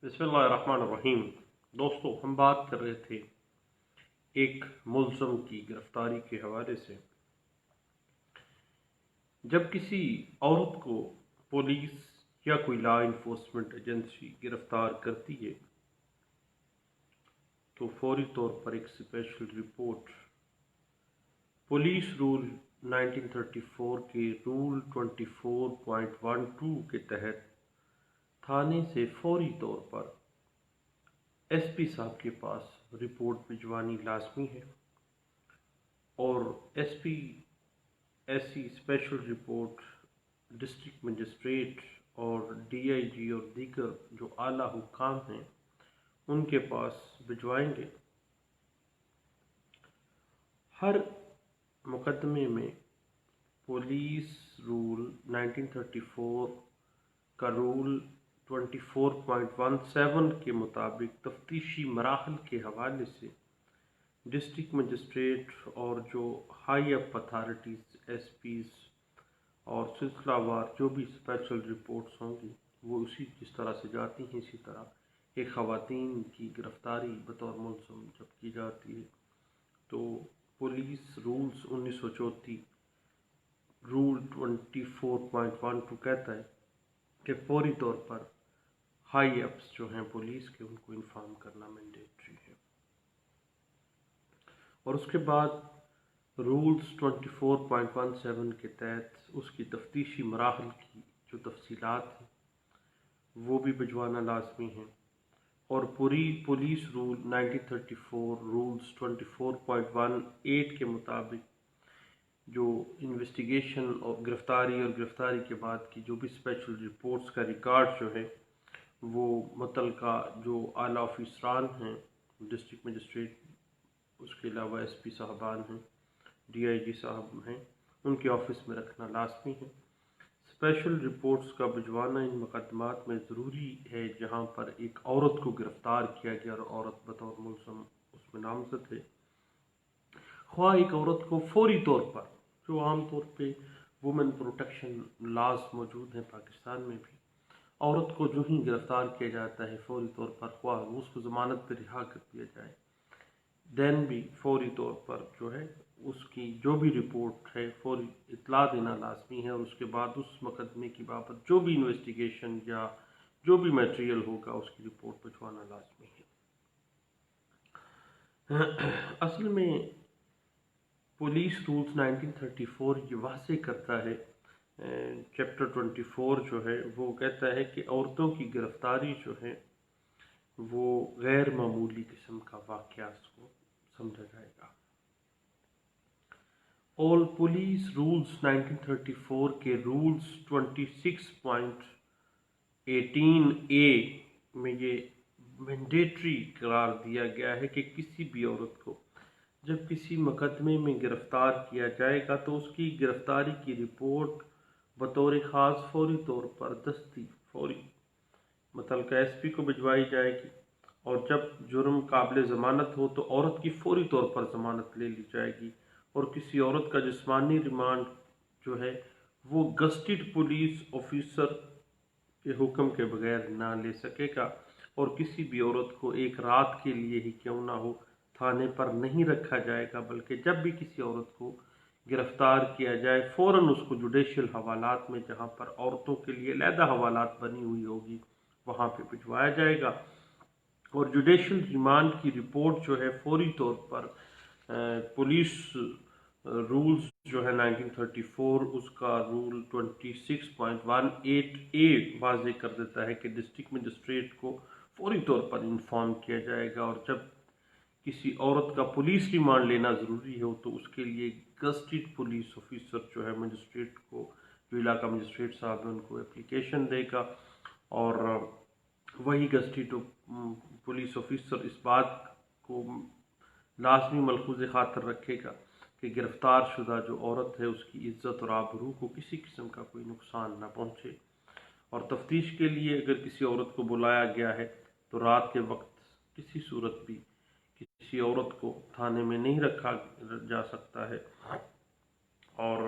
बिस्मिल्लाहिर्रहमानिर्रहीम। दोस्तों, हम बात कर रहे थे एक मुल्ज़म की गिरफ्तारी के हवाले से। जब किसी औरत को पुलिस या कोई लॉ इन्फोर्समेंट एजेंसी गिरफ्तार करती है तो फौरी तौर पर एक स्पेशल रिपोर्ट पुलिस रूल 1934 के रूल 24.12 के तहत थाने से फौरी तौर पर एसपी साहब के पास रिपोर्ट भिजवानी लाजमी है। और एसपी ऐसी स्पेशल रिपोर्ट डिस्ट्रिक्ट मजिस्ट्रेट और डीआईजी और दीगर जो आला हुक्काम हैं उनके पास भिजवाएंगे। हर मुकदमे में पुलिस रूल 1934 का रूल 24.17 के मुताबिक तफ्तीशी मराहल के हवाले से डिस्ट्रिक्ट मजिस्ट्रेट और जो हाई अप अथॉरिटीज़ एसपीज़ और सिलसिलावार जो भी स्पेशल रिपोर्ट्स होंगी वो उसी जिस तरह से जाती हैं इसी तरह एक ख़वातीन की गिरफ्तारी बतौर मुल्ज़म जब की जाती है तो पुलिस रूल्स 1934 रूल 24.12 कहता है कि फौरी तौर पर हाई अप्स जो हैं पुलिस के उनको इन्फॉर्म करना मैंडेटरी है। और उसके बाद रूल्स 24.17 के तहत उसकी तफ्तीशी मराहल की जो तफसीलात हैं वो भी भिजवाना लाजमी है। और पूरी पुलिस रूल 1934 रूल्स 24.18 के मुताबिक जो इन्वेस्टिगेशन और गिरफ्तारी के बाद की जो भी स्पेशल रिपोर्ट्स का रिकॉर्ड जो है वो मुतलका जो आला ऑफिसरान हैं डिस्ट्रिक्ट मजिस्ट्रेट उसके अलावा एसपी साहबान हैं डीआईजी साहब हैं उनके ऑफिस में रखना लाजमी है। स्पेशल रिपोर्ट्स का भिजवाना इन मुकदमात में ज़रूरी है जहाँ पर एक औरत को गिरफ्तार किया गया और औरत बतौर मुल्ज़म उसमें नामज़द है। ख्वाह एक औरत को फौरी तौर पर जो आम तौर पे वुमेन प्रोटेक्शन लॉज मौजूद हैं पाकिस्तान में भी औरत को जो ही गिरफ्तार किया जाता है फौरी तौर पर ख्वाह उसको ज़मानत पर रिहा कर दिया जाए देन भी फौरी तौर पर जो है उसकी जो भी रिपोर्ट है फौरी इतला देना लाजमी है। और उसके बाद उस मुकदमे की बाबत जो भी इन्वेस्टिगेशन या जो भी मटेरियल होगा उसकी रिपोर्ट भिजवाना लाजमी है। असल में पुलिस रूल्स 1934 ये वाज़े करता है चैप्टर 24 जो है वो कहता है कि औरतों की गिरफ्तारी जो है वो गैर मामूली किस्म का वाक़यात को समझा जाएगा। ऑल पुलिस रूल्स 1934 के रूल्स 26.18A में ये मैंडेटरी करार दिया गया है कि किसी भी औरत को जब किसी मुकदमे में गिरफ्तार किया जाएगा तो उसकी गिरफ्तारी की रिपोर्ट बतौर ख़ास फौरी तौर पर दस्ती फौरी मुतलका एसपी को भिजवाई जाएगी। और जब जुर्म काबिल ज़मानत हो तो औरत की फौरी तौर पर ज़मानत ले ली जाएगी। और किसी औरत का जिस्मानी रिमांड जो है वो गस्टेड पुलिस ऑफिसर के हुक्म के बगैर ना ले सकेगा। और किसी भी औरत को एक रात के लिए ही क्यों ना हो थाने पर नहीं रखा जाएगा बल्कि जब भी किसी औरत को गिरफ्तार किया जाए फ़ौरन उसको जुडिशल हवालात में जहाँ पर औरतों के लिए अलहदा हवालात बनी हुई होगी वहाँ पे भिजवाया जाएगा। और जुडिशल रिमांड की रिपोर्ट जो है फौरी तौर पर पुलिस रूल्स जो है 1934 उसका रूल 26.18A वाज़े कर देता है कि डिस्ट्रिक्ट मजिस्ट्रेट को फौरी तौर पर इन्फॉर्म किया जाएगा। और जब किसी औरत का पुलिस रिमांड लेना ज़रूरी हो तो उसके लिए गस्टेड पुलिस ऑफिसर जो है मजिस्ट्रेट को जो इलाका मजिस्ट्रेट साहब है उनको एप्लीकेशन देगा और वही गस्टेड पुलिस ऑफिसर इस बात को लाजमी मलहूज़ खातर रखेगा कि गिरफ्तार शुदा जो औरत है उसकी इज़्ज़त और आबरू को किसी किस्म का कोई नुकसान न पहुँचे। और तफ्तीश के लिए अगर किसी औरत को बुलाया गया है तो रात के वक्त किसी सूरत भी किसी औरत को थाने में नहीं रखा जा सकता है। और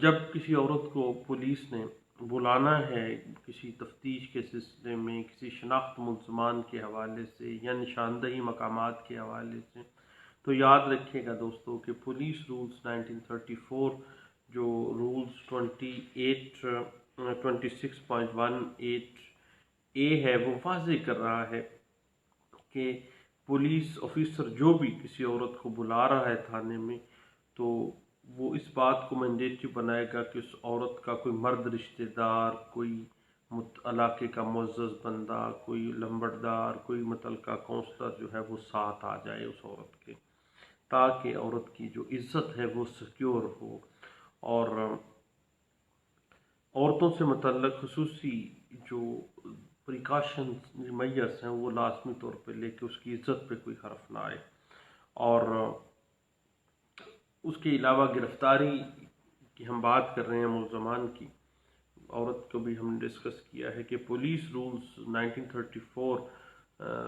जब किसी औरत को पुलिस ने बुलाना है किसी तफ्तीश के सिलसिले में, किसी शनाख्त मुलज़मान के हवाले से या निशानदही मकामात के हवाले से, तो याद रखिएगा दोस्तों कि पुलिस रूल्स 1934 जो रूल्स 26.18 ए है वो वाज़ेह कर रहा है कि पुलिस ऑफिसर जो भी किसी औरत को बुला रहा है थाने में, तो वो इस बात को मैंडेटरी बनाएगा कि उस औरत का कोई मर्द रिश्तेदार, कोई इलाके का मुअज़्ज़ज़ बंदा, कोई लंबड़दार, कोई मुतल्लिका काउंसलर जो है वो साथ आ जाए उस औरत के, ताकि औरत की जो इज़्ज़त है वो सिक्योर हो। और औरतों से मुतल्लिक़ खुसूसी जो प्रिकॉशन मेजर्स हैं वो लाजमी तौर पे लेके उसकी इज़्ज़त पे कोई हर्फ ना आए। और उसके अलावा गिरफ़्तारी की हम बात कर रहे हैं मुलज़मान की, औरत को भी हमने डिस्कस किया है कि पुलिस रूल्स 1934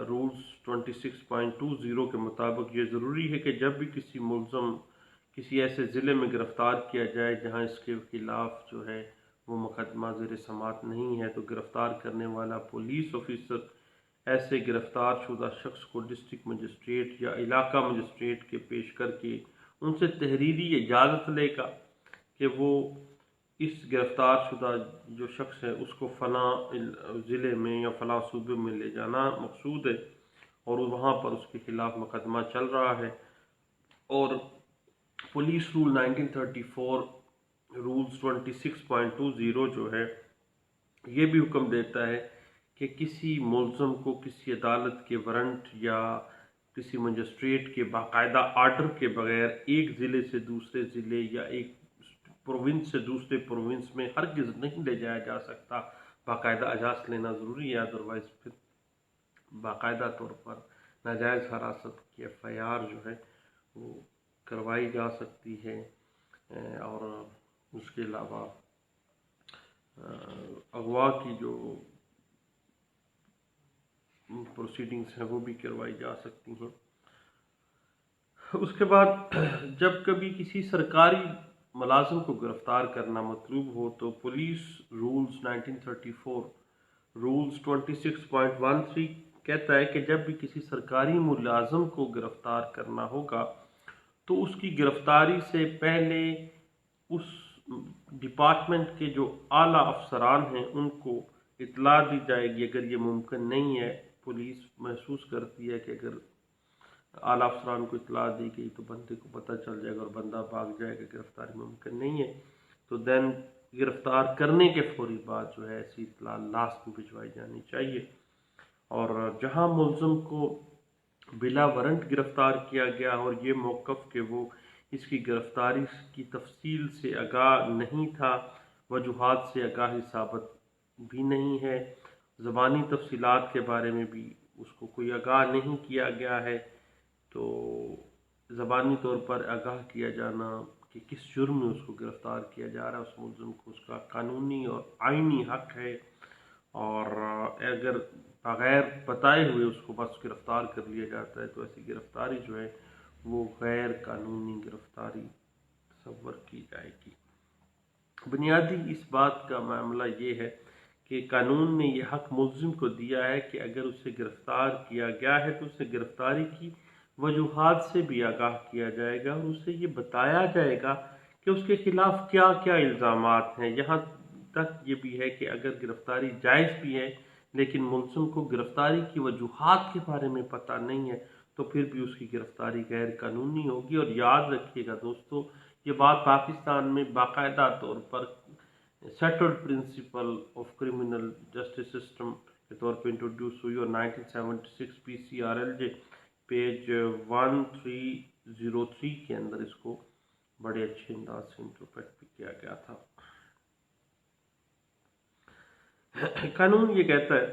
रूल्स 26.20 के मुताबिक ये ज़रूरी है कि जब भी किसी मुलज़म किसी ऐसे ज़िले में गिरफ़्तार किया जाए जहाँ इसके खिलाफ़ जो है वो मुकदमा ज़ेर समाअत नहीं है, तो गिरफ़्तार करने वाला पुलिस ऑफिसर ऐसे गिरफ़्तार शुदा शख्स को डिस्ट्रिक्ट मजिस्ट्रेट या इलाका मजिस्ट्रेट के पेश करके उनसे तहरीरी इजाज़त लेगा कि वो इस गिरफ़्तार शुदा जो शख्स है उसको फ़लाँ ज़िले में या फ़लाँ सूबे में ले जाना मकसूद है और वहाँ पर उसके ख़िलाफ़ मुकदमा चल रहा है। और पुलिस रूल 1934 रूल्स 26.20 जो है ये भी हुक्म देता है कि किसी मुलज़म को किसी अदालत के वारंट या किसी मजिस्ट्रेट के बाकायदा आर्डर के बगैर एक ज़िले से दूसरे ज़िले या एक प्रोविंस से दूसरे प्रोविंस में हरगिज़ नहीं ले जाया जा सकता। बाकायदा इजाज़त लेना ज़रूरी है, अदरवाइज़ फिर बाकायदा तौर पर नाजायज़ हिरासत की FIR जो है वो करवाई जा सकती है। और उसके अलावा अगवा की जो प्रोसीडिंग्स हैं वो भी करवाई जा सकती हैं। उसके बाद जब कभी किसी सरकारी मुलाजिम को गिरफ़्तार करना मतलूब हो तो पुलिस रूल्स 1934 रूल्स 26.13 कहता है कि जब भी किसी सरकारी मुलाजिम को गिरफ़्तार करना होगा तो उसकी गिरफ़्तारी से पहले उस डिपार्टमेंट के जो आला अफसरान हैं उनको इत्तला दी जाएगी। अगर ये मुमकिन नहीं है, पुलिस महसूस करती है कि अगर आला अफसरान को इत्तला दी गई तो बंदे को पता चल जाएगा और बंदा भाग जाएगा, गिरफ़्तारी मुमकिन नहीं है, तो देन गिरफ़्तार करने के फौरी बाद जो है ऐसी इत्तला लास्ट में भिजवाई जानी चाहिए। और जहाँ मुलज़म को बिला वारंट गिरफ़्तार किया गया और ये मौक़िफ़ कि वो इसकी गिरफ़्तारी की तफसील से आगाह नहीं था, वजूहात से आगाही साबित भी नहीं है, ज़बानी तफसीलात के बारे में भी उसको कोई आगाह नहीं किया गया है, तो ज़बानी तौर पर आगाह किया जाना कि किस जुर्म में उसको गिरफ़्तार किया जा रहा है, उस मुलज़म को उसका कानूनी और आइनी हक़ है। और अगर बग़ैर बताए हुए उसको बस गिरफ़्तार कर लिया जाता है तो ऐसी गिरफ़्तारी जो है वो गैर कानूनी गिरफ़्तारी तस्वर की जाएगी। बुनियादी इस बात का मामला ये है कि कानून ने यह हक़ मुलज़िम को दिया है कि अगर उसे गिरफ़्तार किया गया है तो उसे गिरफ़्तारी की वजूहात से भी आगाह किया जाएगा और उसे ये बताया जाएगा कि उसके ख़िलाफ़ क्या क्या इल्ज़ामात हैं। यहाँ तक ये भी है कि अगर गिरफ़्तारी जायज़ भी है लेकिन मुलज़िम को गिरफ़्तारी की वजूहात के बारे में पता नहीं है तो फिर भी उसकी गिरफ़्तारी गैर कानूनी होगी। और याद रखिएगा दोस्तों, ये बात पाकिस्तान में बाकायदा तौर पर settled principle of criminal justice system के तौर पर इंट्रोड्यूस हुई और 1976 PCRLJ पेज 1303 के अंदर इसको बड़े अच्छे अंदाज से इंटरप्रेट भी किया गया था। कानून ये कहता है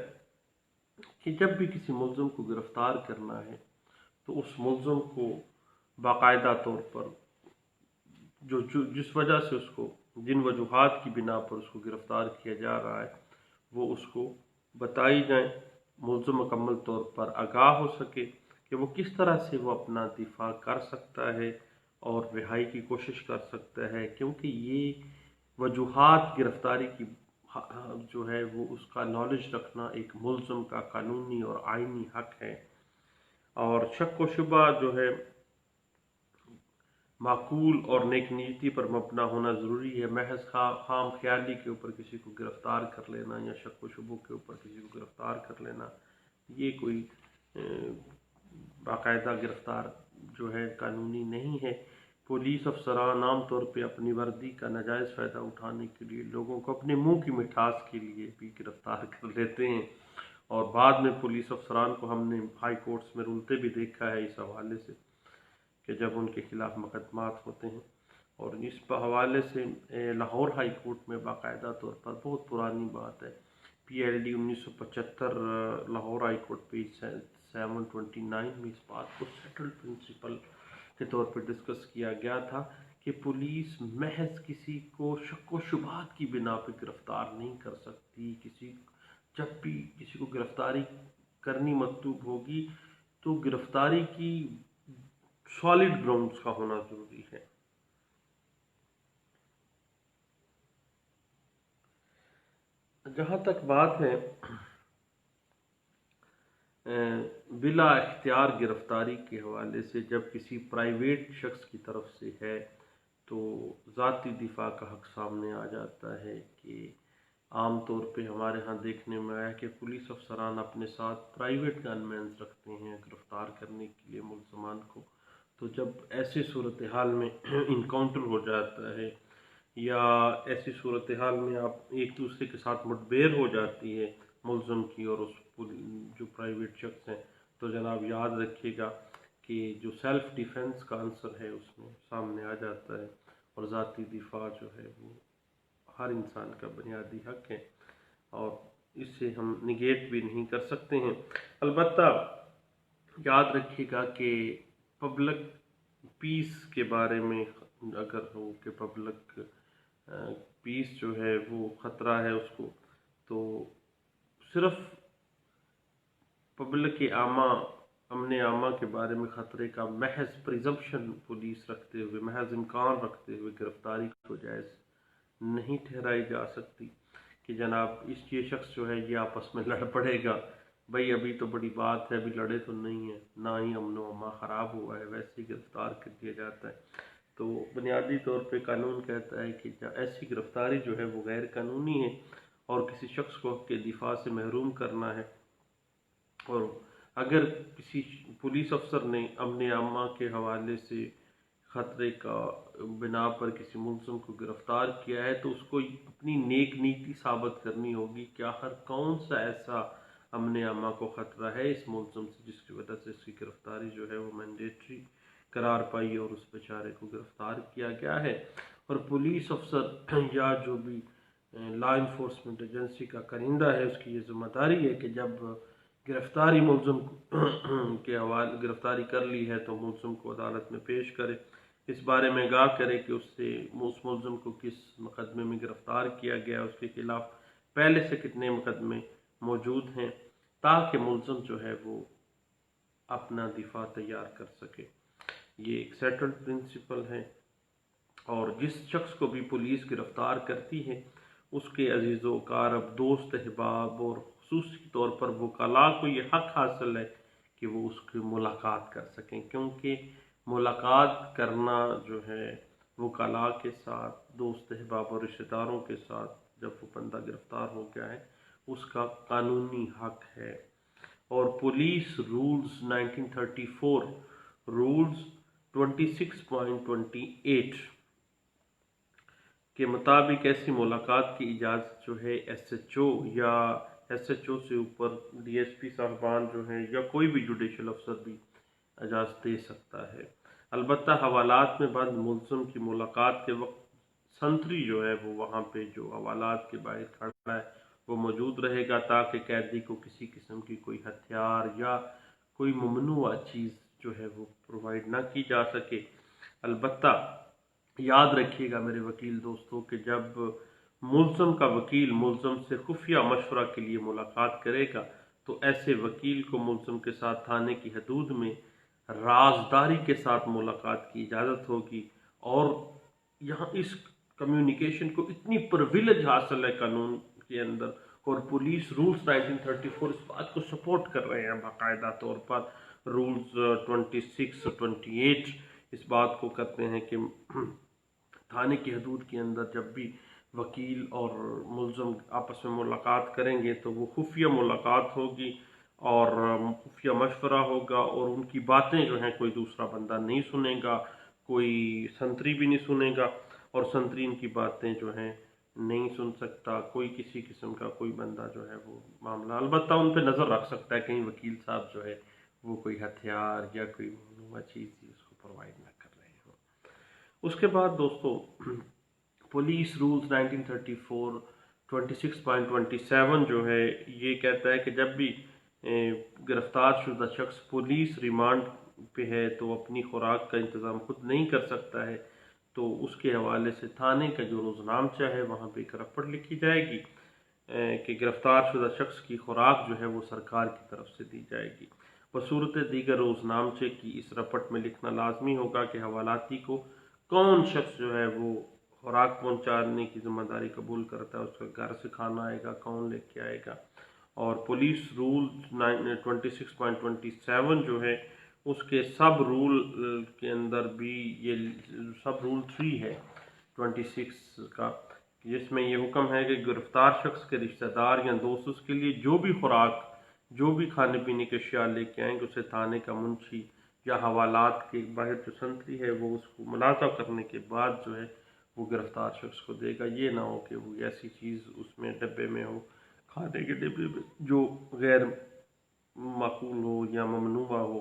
कि जब भी किसी मुलज़िम को गिरफ़्तार करना है तो उस मुलज़िम को बाकायदा तौर पर जिस वजह से उसको जिन वजूहात की बिना पर उसको गिरफ़्तार किया जा रहा है वो उसको बताई जाए, मुलज़िम मुकम्मल तौर पर आगाह हो सके कि वो किस तरह से वो अपना दिफा कर सकता है और रिहाई की कोशिश कर सकता है, क्योंकि ये वजूहात गिरफ़्तारी की جو ہے وہ اس کا نالج رکھنا ایک ملزم کا قانونی اور آئینی حق ہے، اور شک و شبہ جو ہے معقول اور نیک نیتی پر مبنا ہونا ضروری ہے۔ محض خام خیالی کے اوپر کسی کو گرفتار کر لینا یا شک و شبوں کے اوپر کسی کو گرفتار کر لینا، یہ کوئی باقاعدہ گرفتار جو ہے قانونی نہیں ہے۔ پولیس افسران عام طور پہ اپنی وردی کا ناجائز فائدہ اٹھانے کے لیے لوگوں کو اپنے منہ کی مٹھاس کے لیے بھی گرفتار کر لیتے ہیں، اور بعد میں پولیس افسران کو ہم نے ہائی کورٹس میں رولتے بھی دیکھا ہے اس حوالے سے کہ جب ان کے خلاف مقدمات ہوتے ہیں۔ اور اس حوالے سے لاہور ہائی کورٹ میں باقاعدہ طور پر بہت پرانی بات ہے، PLD 1975 Lahore high court page 729 میں اس بات کو سیٹلڈ پرنسپل کے طور پر ڈسکس کیا گیا تھا کہ پولیس محض کسی کو شک و شبہات کی بنا پہ گرفتار نہیں کر سکتی۔ جب بھی کسی کو گرفتاری کرنی مطلوب ہوگی تو گرفتاری کی سالڈ گراؤنڈز کا ہونا ضروری ہے۔ جہاں تک بات ہے بلا اختیار گرفتاری کے حوالے سے، جب کسی پرائیویٹ شخص کی طرف سے ہے تو ذاتی دفاع کا حق سامنے آ جاتا ہے کہ عام طور پہ ہمارے ہاں دیکھنے میں آیا کہ پولیس افسران اپنے ساتھ پرائیویٹ گن مینز رکھتے ہیں گرفتار کرنے کے لیے ملزمان کو۔ تو جب ایسی صورتحال میں انکاؤنٹر ہو جاتا ہے یا ایسی صورتحال میں آپ ایک دوسرے کے ساتھ مٹبیر ہو جاتی ہے ملزم کی اور اس جو پرائیویٹ شخص ہیں، تو جناب یاد رکھیے گا کہ جو سیلف ڈیفنس کا عنصر ہے اس میں سامنے آ جاتا ہے، اور ذاتی دفاع جو ہے وہ ہر انسان کا بنیادی حق ہے، اور اسے ہم نگیٹ بھی نہیں کر سکتے ہیں۔ البتہ یاد رکھیے گا کہ پبلک پیس کے بارے میں اگر ہو کہ پبلک پیس جو ہے وہ خطرہ ہے اس کو، تو صرف پبلک عامہ امن عامہ کے بارے میں خطرے کا محض پریزمپشن پولیس رکھتے ہوئے، محض امکان رکھتے ہوئے گرفتاری کو جائز نہیں ٹھہرائی جا سکتی کہ جناب یہ شخص جو ہے یہ آپس میں لڑ پڑے گا۔ بھائی ابھی تو بڑی بات ہے، ابھی لڑے تو نہیں ہیں، نہ ہی امن و امان خراب ہوا ہے، ویسے ہی گرفتار کر دیا جاتا ہے۔ تو بنیادی طور پہ قانون کہتا ہے کہ ایسی گرفتاری جو ہے وہ غیر قانونی ہے، اور کسی شخص کو حق کے دفاع سے محروم کرنا ہے، اور اگر کسی پولیس افسر نے امن عامہ کے حوالے سے خطرے کا بنا پر کسی ملزم کو گرفتار کیا ہے تو اس کو اپنی نیک نیتی ثابت کرنی ہوگی کہ آخر کون سا ایسا امن عامہ کو خطرہ ہے اس ملزم سے جس کی وجہ سے اس کی گرفتاری جو ہے وہ مینڈیٹری قرار پائی اور اس بیچارے کو گرفتار کیا گیا ہے۔ اور پولیس افسر یا جو بھی لا انفورسمنٹ ایجنسی کا کرندہ ہے اس کی یہ ذمہ داری ہے کہ جب گرفتاری ملزم کے حوالے گرفتاری کر لی ہے تو ملزم کو عدالت میں پیش کرے، اس بارے میں آگاہ کرے کہ اس ملزم کو کس مقدمے میں گرفتار کیا گیا، اس کے خلاف پہلے سے کتنے مقدمے موجود ہیں، تاکہ ملزم جو ہے وہ اپنا دفاع تیار کر سکے۔ یہ ایک سیٹلڈ پرنسپل ہے، اور جس شخص کو بھی پولیس گرفتار کرتی ہے اس کے عزیز و اقارب، دوست احباب اور خصوصی طور پر وکلاء کو یہ حق حاصل ہے کہ وہ اس کی ملاقات کر سکیں، کیونکہ ملاقات کرنا جو ہے وکلاء کے ساتھ، دوست احباب اور رشتہ داروں کے ساتھ جب وہ بندہ گرفتار ہو گیا ہے اس کا قانونی حق ہے۔ اور پولیس رولز 1934 رولز 26.28 کے مطابق ایسی ملاقات کی اجازت جو ہے SHO یا SHO سے اوپر DSP صاحبان جو ہیں یا کوئی بھی جوڈیشل افسر بھی اجازت دے سکتا ہے۔ البتہ حوالات میں بند ملزم کی ملاقات کے وقت سنتری جو ہے وہ وہاں پہ جو حوالات کے باہر کھڑا ہے وہ موجود رہے گا، تاکہ قیدی کو کسی قسم کی کوئی ہتھیار یا کوئی ممنوعہ چیز جو ہے وہ پرووائڈ نہ کی جا سکے۔ البتہ یاد رکھیے گا میرے وکیل دوستوں کہ جب ملزم کا وکیل ملزم سے خفیہ مشورہ کے لیے ملاقات کرے گا تو ایسے وکیل کو ملزم کے ساتھ تھانے کی حدود میں رازداری کے ساتھ ملاقات کی اجازت ہوگی، اور یہاں اس کمیونیکیشن کو اتنی پرویلیج حاصل ہے قانون के अंदर, और पुलिस रूल्स 1934 इस बात को सपोर्ट कर रहे हैं बाकायदा तौर पर। रूल्स 26 28 इस बात को करते हैं कि थाने की हदूद के अंदर जब भी वकील और मुलज़म आपस में मुलाकात करेंगे तो वो खुफिया मुलाकात होगी और खुफिया मशवरा होगा, और उनकी बातें जो हैं कोई दूसरा बंदा नहीं सुनेगा, कोई संतरी भी नहीं सुनेगा, और संतरी इनकी बातें जो हैं नहीं सुन सकता कोई, किसी किस्म का कोई बंदा जो है वो मामला। अलबत्ता उन पर नज़र रख सकता है कहीं वकील साहब जो है वो कोई हथियार या कोई ममनुआ चीज़ उसको प्रोवाइड ना कर रहे हो। उसके बाद दोस्तों पुलिस रूल्स 1934 26.27 जो है ये कहता है कि जब भी गिरफ्तार शुदा शख्स पुलिस रिमांड पे है तो अपनी खुराक का इंतज़ाम खुद नहीं कर सकता है, तो उसके हवाले से थाने का जो रोज़नामचा है वहाँ पे एक रपट लिखी जाएगी कि गिरफ्तार शुदा शख्स की खुराक जो है वो सरकार की तरफ से दी जाएगी। बसूरत दीगर रोज़नामचे की इस रपट में लिखना लाजमी होगा कि हवालाती को कौन शख्स जो है वो खुराक पहुँचाने की ज़िम्मेदारी कबूल करता है, उसका घर से खाना आएगा, कौन लेके आएगा। और पुलिस रूल 26.27 जो है उसके सब रूल के अंदर भी ये सब रूल 3 है 26 का, जिसमें ये हुक्म है कि गिरफ्तार शख्स के रिश्तेदार या दोस्त उसके लिए जो भी खुराक, जो भी खाने पीने के अशिया लेके आएंगे उसे थाने का मुंशी या हवालात के बाहर जो संतरी है वो उसको मुलाजा करने के बाद जो है वो गिरफ्तार शख्स को देगा। ये ना हो कि वो ऐसी चीज़ उसमें डब्बे में हो, खाने के डिब्बे में, जो गैर माकूल हो या ममनुआ हो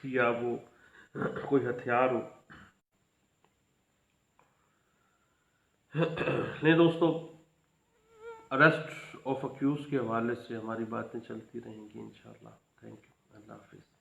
या वो कोई हथियार हो। नहीं दोस्तों, अरेस्ट ऑफ अक्यूज के हवाले से हमारी बातें चलती रहेंगी इंशाअल्लाह। थैंक यू, अल्लाह हाफिज़।